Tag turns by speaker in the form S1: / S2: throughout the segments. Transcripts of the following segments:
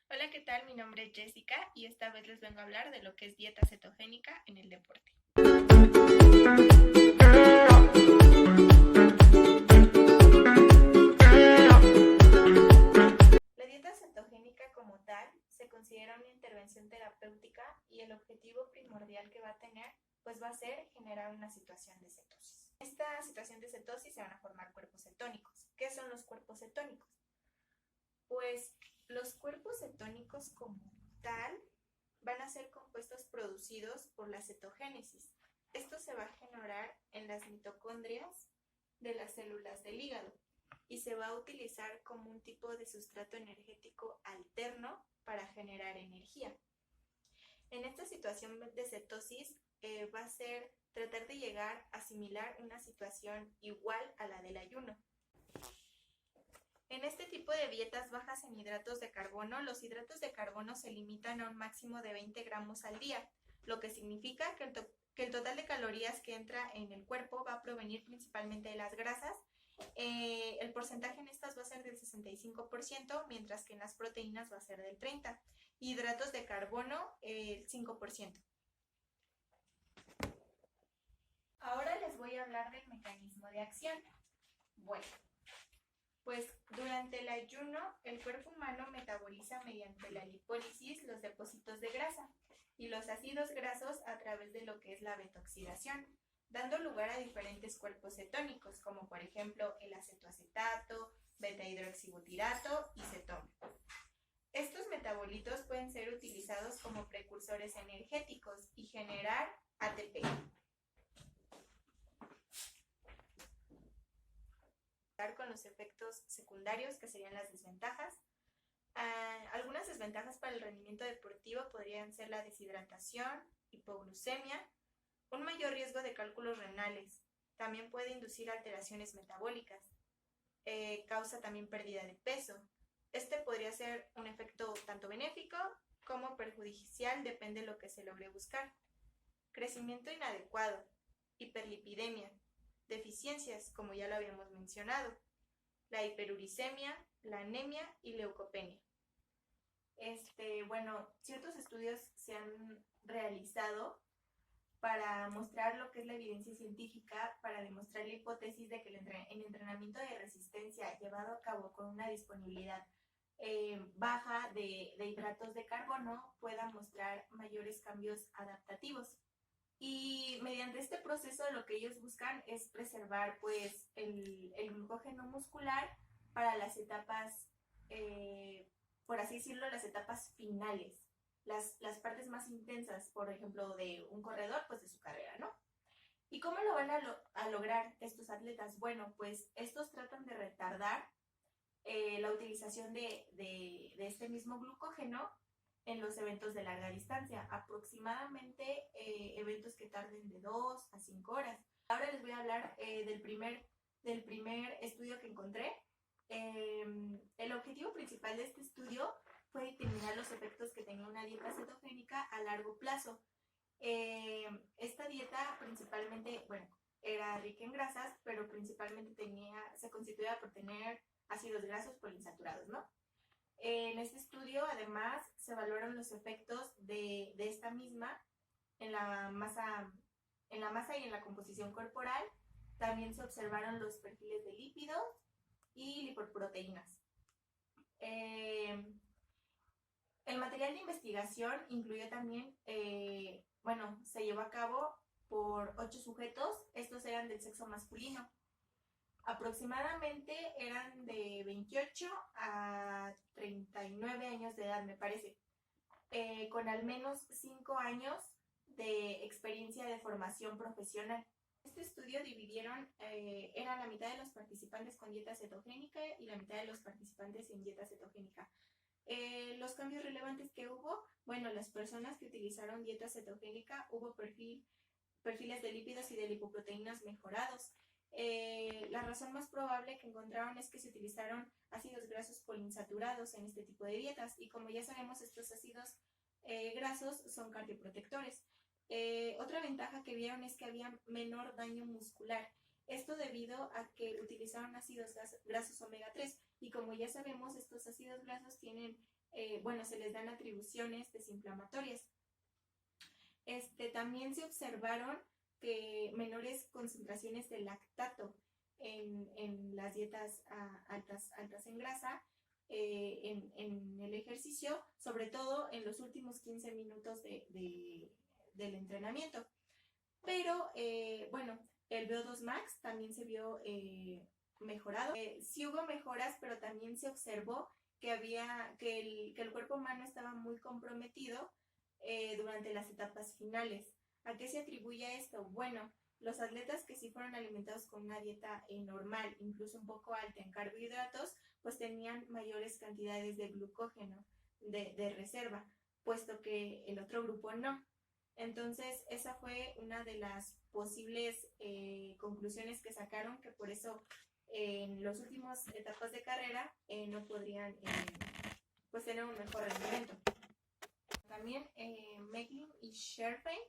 S1: Hola, ¿qué tal? Mi nombre es Jessica y esta vez les vengo a hablar de lo que es dieta cetogénica en el deporte. La dieta cetogénica como tal se considera una intervención terapéutica y el objetivo primordial que va a tener pues va a ser generar una situación de cetosis. En esta situación de cetosis se van a formar cuerpos cetónicos. ¿Qué son los cuerpos cetónicos? Pues los cuerpos cetónicos como tal van a ser compuestos producidos por la cetogénesis. Esto se va a generar en las mitocondrias de las células del hígado y se va a utilizar como un tipo de sustrato energético alterno para generar energía. En esta situación de cetosis va a ser tratar de llegar a asimilar una situación igual a la del ayuno. En este tipo de dietas bajas en hidratos de carbono, los hidratos de carbono se limitan a un máximo de 20 gramos al día, lo que significa que el total de calorías que entra en el cuerpo va a provenir principalmente de las grasas. El porcentaje en estas va a ser del 65%, mientras que en las proteínas va a ser del 30%. Hidratos de carbono, el 5%. Ahora les voy a hablar del mecanismo de acción. Bueno, pues durante el ayuno, el cuerpo humano metaboliza mediante la lipólisis los depósitos de grasa y los ácidos grasos a través de lo que es la beta-oxidación, dando lugar a diferentes cuerpos cetónicos, como por ejemplo el acetoacetato, beta-hidroxibutirato y cetona. Estos metabolitos pueden ser utilizados como precursores energéticos y generar ATP. Con los efectos secundarios, que serían las desventajas. Algunas desventajas para el rendimiento deportivo podrían ser la deshidratación, hipoglucemia, un mayor riesgo de cálculos renales, también puede inducir alteraciones metabólicas, causa también pérdida de peso. Este podría ser un efecto tanto benéfico como perjudicial, depende de lo que se logre buscar. Crecimiento inadecuado, hiperlipidemia, deficiencias, como ya lo habíamos mencionado, la hiperuricemia, la anemia y leucopenia. Ciertos estudios se han realizado para mostrar lo que es la evidencia científica, para demostrar la hipótesis de que el entrenamiento de resistencia llevado a cabo con una disponibilidad baja de hidratos de carbono pueda mostrar mayores cambios adaptativos. Y mediante este proceso lo que ellos buscan es preservar pues el glucógeno muscular para las etapas, por así decirlo, las etapas finales, las partes más intensas, por ejemplo, de un corredor, pues de su carrera, ¿no? ¿Y cómo lo van a lograr estos atletas? Bueno, pues estos tratan de retardar la utilización de este mismo glucógeno en los eventos de larga distancia, aproximadamente eventos que tarden de 2 a 5 horas. Ahora les voy a hablar del primer estudio que encontré. El objetivo principal de este estudio fue determinar los efectos que tenía una dieta cetogénica a largo plazo. Esta dieta principalmente, era rica en grasas, pero principalmente se constituía por tener ácidos grasos poliinsaturados, ¿no? En este estudio, además, se evaluaron los efectos de esta misma en la masa y en la composición corporal. También se observaron los perfiles de lípidos y lipoproteínas. El material de investigación incluyó también, se llevó a cabo por 8 sujetos. Estos eran del sexo masculino. Aproximadamente eran de 28 a 39 años de edad, me parece, con al menos 5 años de experiencia de formación profesional. Este estudio dividieron, era la mitad de los participantes con dieta cetogénica y la mitad de los participantes sin dieta cetogénica. Los cambios relevantes que hubo, las personas que utilizaron dieta cetogénica, hubo perfiles de lípidos y de lipoproteínas mejorados. La razón más probable que encontraron es que se utilizaron ácidos grasos poliinsaturados en este tipo de dietas, y como ya sabemos, estos ácidos grasos son cardioprotectores. Otra ventaja que vieron es que había menor daño muscular. Esto debido a que utilizaron ácidos grasos omega 3, y como ya sabemos, estos ácidos grasos tienen se les dan atribuciones desinflamatorias. También se observaron que menores concentraciones de lactato en las dietas altas en grasa, en el ejercicio, sobre todo en los últimos 15 minutos del entrenamiento. Pero, el VO2 max también se vio mejorado. Sí hubo mejoras, pero también se observó que el cuerpo humano estaba muy comprometido durante las etapas finales. ¿A qué se atribuye esto? Bueno, los atletas que sí fueron alimentados con una dieta normal, incluso un poco alta en carbohidratos, pues tenían mayores cantidades de glucógeno de reserva, puesto que el otro grupo no. Entonces, esa fue una de las posibles conclusiones que sacaron, que por eso en las últimas etapas de carrera no podrían pues tener un mejor rendimiento. También Meglin y Sherpain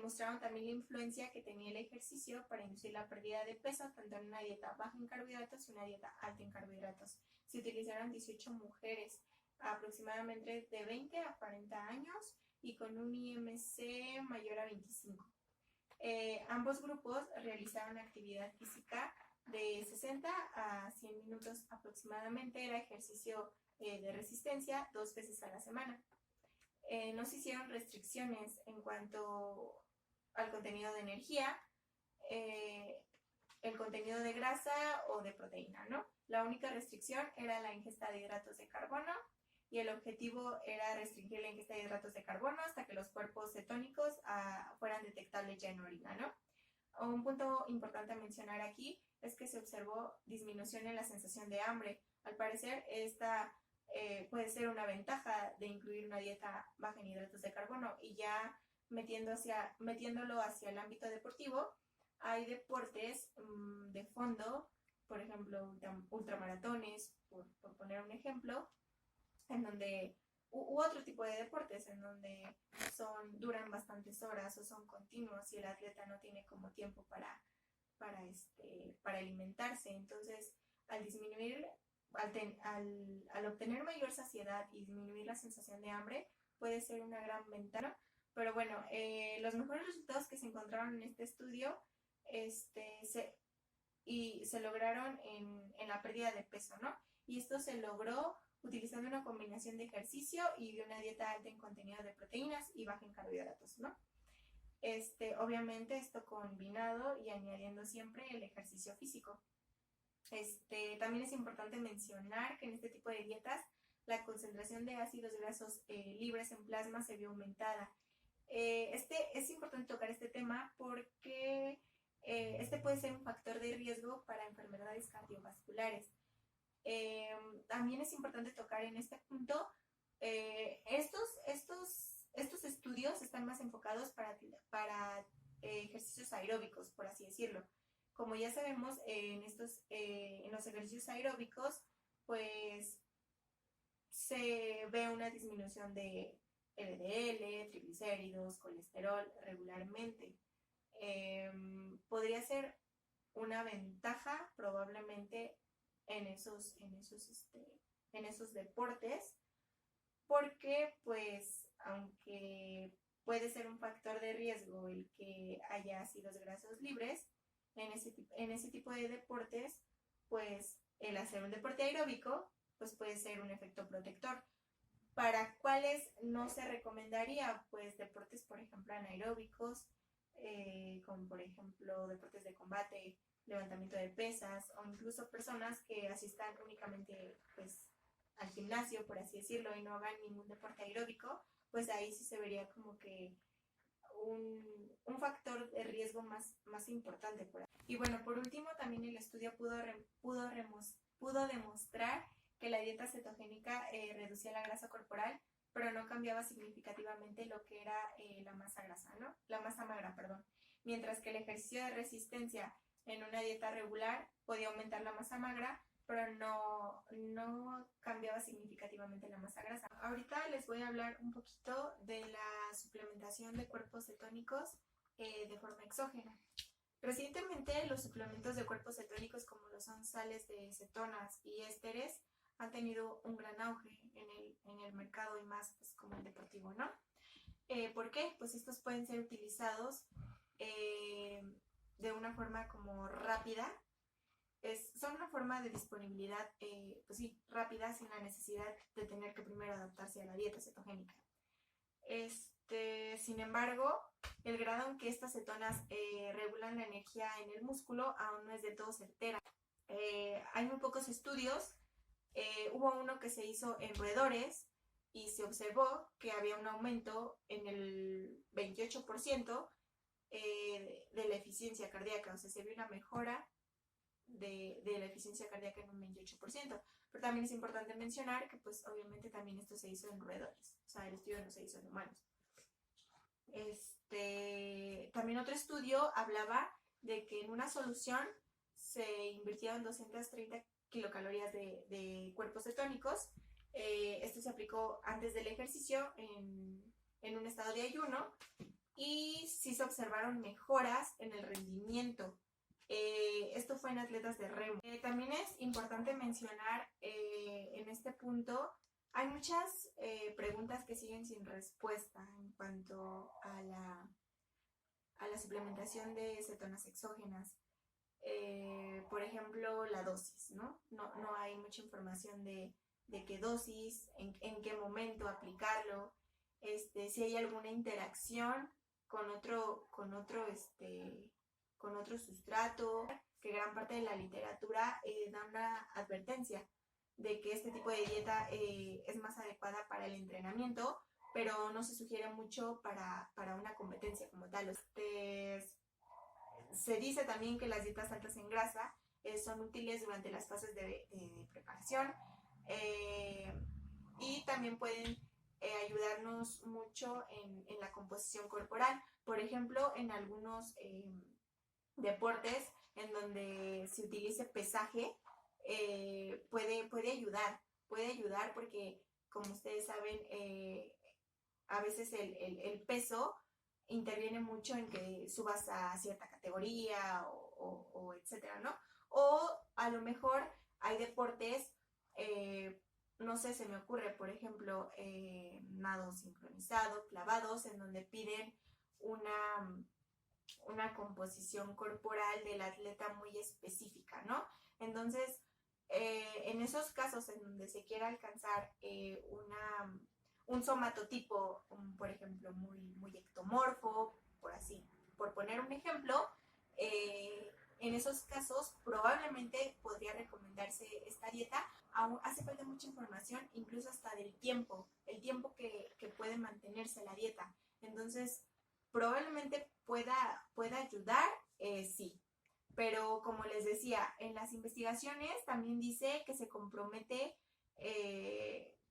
S1: mostraron también la influencia que tenía el ejercicio para inducir la pérdida de peso, tanto en una dieta baja en carbohidratos y una dieta alta en carbohidratos. Se utilizaron 18 mujeres aproximadamente de 20 a 40 años y con un IMC mayor a 25. Ambos grupos realizaron actividad física de 60 a 100 minutos aproximadamente. Era ejercicio de resistencia 2 veces a la semana. No se hicieron restricciones en cuanto al contenido de energía, el contenido de grasa o de proteína, ¿no? La única restricción era la ingesta de hidratos de carbono, y el objetivo era restringir la ingesta de hidratos de carbono hasta que los cuerpos cetónicos fueran detectables ya en orina, ¿no? Un punto importante a mencionar aquí es que se observó disminución en la sensación de hambre. Al parecer, esta puede ser una ventaja de incluir una dieta baja en hidratos de carbono, y ya metiéndolo hacia el ámbito deportivo, hay deportes de fondo, por ejemplo, ultramaratones, por poner un ejemplo, en donde u otro tipo de deportes en donde duran bastantes horas o son continuos y el atleta no tiene como tiempo para alimentarse. Entonces, al obtener mayor saciedad y disminuir la sensación de hambre, puede ser una gran ventaja. Pero bueno, los mejores resultados que se encontraron en este estudio se lograron en la pérdida de peso, ¿no? Y esto se logró utilizando una combinación de ejercicio y de una dieta alta en contenido de proteínas y baja en carbohidratos, ¿no? Obviamente esto combinado y añadiendo siempre el ejercicio físico. También es importante mencionar que en este tipo de dietas la concentración de ácidos grasos libres en plasma se vio aumentada. Es importante tocar este tema porque puede ser un factor de riesgo para enfermedades cardiovasculares. También es importante tocar en este punto, estos estudios están más enfocados para ejercicios aeróbicos, por así decirlo. Como ya sabemos, en los ejercicios aeróbicos, pues se ve una disminución de LDL, triglicéridos, colesterol regularmente. Podría ser una ventaja probablemente en esos deportes, porque pues aunque puede ser un factor de riesgo el que haya ácidos grasos libres en ese tipo de deportes, pues el hacer un deporte aeróbico pues puede ser un efecto protector. ¿Para cuáles no se recomendaría? Pues deportes, por ejemplo, anaeróbicos, como por ejemplo deportes de combate, levantamiento de pesas, o incluso personas que asistan únicamente pues al gimnasio, por así decirlo, y no hagan ningún deporte aeróbico, pues ahí sí se vería como que un factor de riesgo más importante por ahí. Y bueno, por último, también el estudio pudo demostrar que la dieta cetogénica reducía la grasa corporal, pero no cambiaba significativamente lo que era la masa magra, perdón. Mientras que el ejercicio de resistencia en una dieta regular podía aumentar la masa magra, pero no cambiaba significativamente la masa grasa. Ahorita les voy a hablar un poquito de la suplementación de cuerpos cetónicos de forma exógena. Recientemente, los suplementos de cuerpos cetónicos, como lo son sales de cetonas y ésteres, ha tenido un gran auge en el mercado y más pues, como el deportivo, ¿no? ¿Por qué? Pues estos pueden ser utilizados de una forma como rápida. Son una forma de disponibilidad, pues sí, rápida, sin la necesidad de tener que primero adaptarse a la dieta cetogénica. Sin embargo, el grado en que estas cetonas regulan la energía en el músculo aún no es del todo certera. Hay muy pocos estudios. Hubo uno que se hizo en roedores y se observó que había un aumento en el 28% de la eficiencia cardíaca, o sea, se vio una mejora de la eficiencia cardíaca en un 28%. Pero también es importante mencionar que pues obviamente también esto se hizo en roedores, o sea, el estudio no se hizo en humanos. También otro estudio hablaba de que en una solución se invirtieron 230 kilocalorías de cuerpos cetónicos. Esto se aplicó antes del ejercicio en un estado de ayuno y sí se observaron mejoras en el rendimiento. Esto fue en atletas de remo. También es importante mencionar en este punto, hay muchas preguntas que siguen sin respuesta en cuanto a la suplementación de cetonas exógenas. Por ejemplo, la dosis, ¿no? No hay mucha información de qué dosis, en qué momento aplicarlo, si hay alguna interacción con otro sustrato, que gran parte de la literatura da una advertencia de que este tipo de dieta es más adecuada para el entrenamiento, pero no se sugiere mucho para una competencia como tal. Se dice también que las dietas altas en grasa son útiles durante las fases de preparación y también pueden ayudarnos mucho en la composición corporal. Por ejemplo, en algunos deportes en donde se utilice pesaje, puede ayudar porque, como ustedes saben, a veces el peso interviene mucho en que subas a cierta categoría o etcétera, ¿no? O a lo mejor hay deportes, no sé, se me ocurre, por ejemplo, nado sincronizado, clavados, en donde piden una composición corporal del atleta muy específica, ¿no? Entonces, en esos casos en donde se quiera alcanzar un somatotipo, por ejemplo, muy ectomorfo, por poner un ejemplo, en esos casos probablemente podría recomendarse esta dieta. Aún hace falta mucha información, incluso hasta del el tiempo que puede mantenerse la dieta. Entonces, probablemente pueda ayudar, sí. Pero como les decía, en las investigaciones también dice que se compromete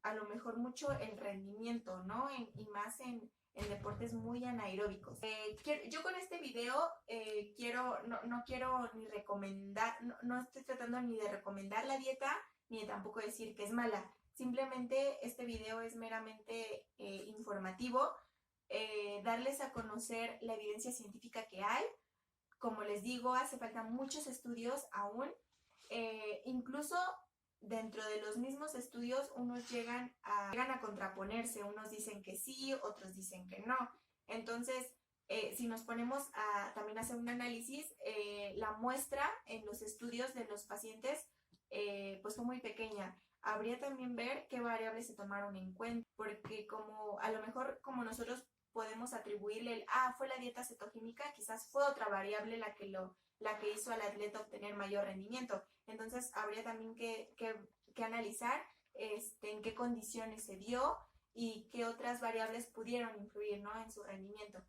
S1: a lo mejor mucho el rendimiento, ¿no? Y más en deportes muy anaeróbicos. Yo con este video no quiero ni recomendar, no estoy tratando ni de recomendar la dieta, ni de tampoco decir que es mala. Simplemente este video es meramente informativo, darles a conocer la evidencia científica que hay. Como les digo, hace falta muchos estudios aún. Incluso dentro de los mismos estudios, unos llegan a contraponerse. Unos dicen que sí, otros dicen que no. Entonces, si nos ponemos a también hacer un análisis, la muestra en los estudios de los pacientes pues fue muy pequeña. Habría también ver qué variables se tomaron en cuenta, porque como a lo mejor como nosotros podemos atribuirle fue la dieta cetogénica, quizás fue otra variable la que hizo al atleta obtener mayor rendimiento. Entonces habría también que analizar en qué condiciones se dio y qué otras variables pudieron influir, ¿no?, en su rendimiento.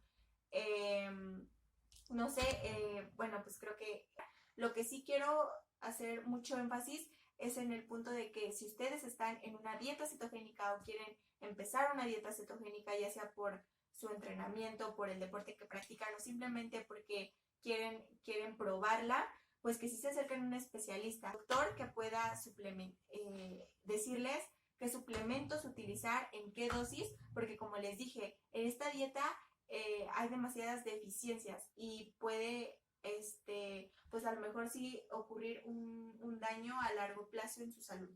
S1: No sé, bueno, pues creo que lo que sí quiero hacer mucho énfasis es en el punto de que si ustedes están en una dieta cetogénica o quieren empezar una dieta cetogénica, ya sea por su entrenamiento, por el deporte que practican o simplemente porque quieren probarla, pues que sí se acerquen a un especialista, doctor, que pueda decirles qué suplementos utilizar, en qué dosis, porque como les dije, en esta dieta hay demasiadas deficiencias y puede pues a lo mejor sí ocurrir un daño a largo plazo en su salud.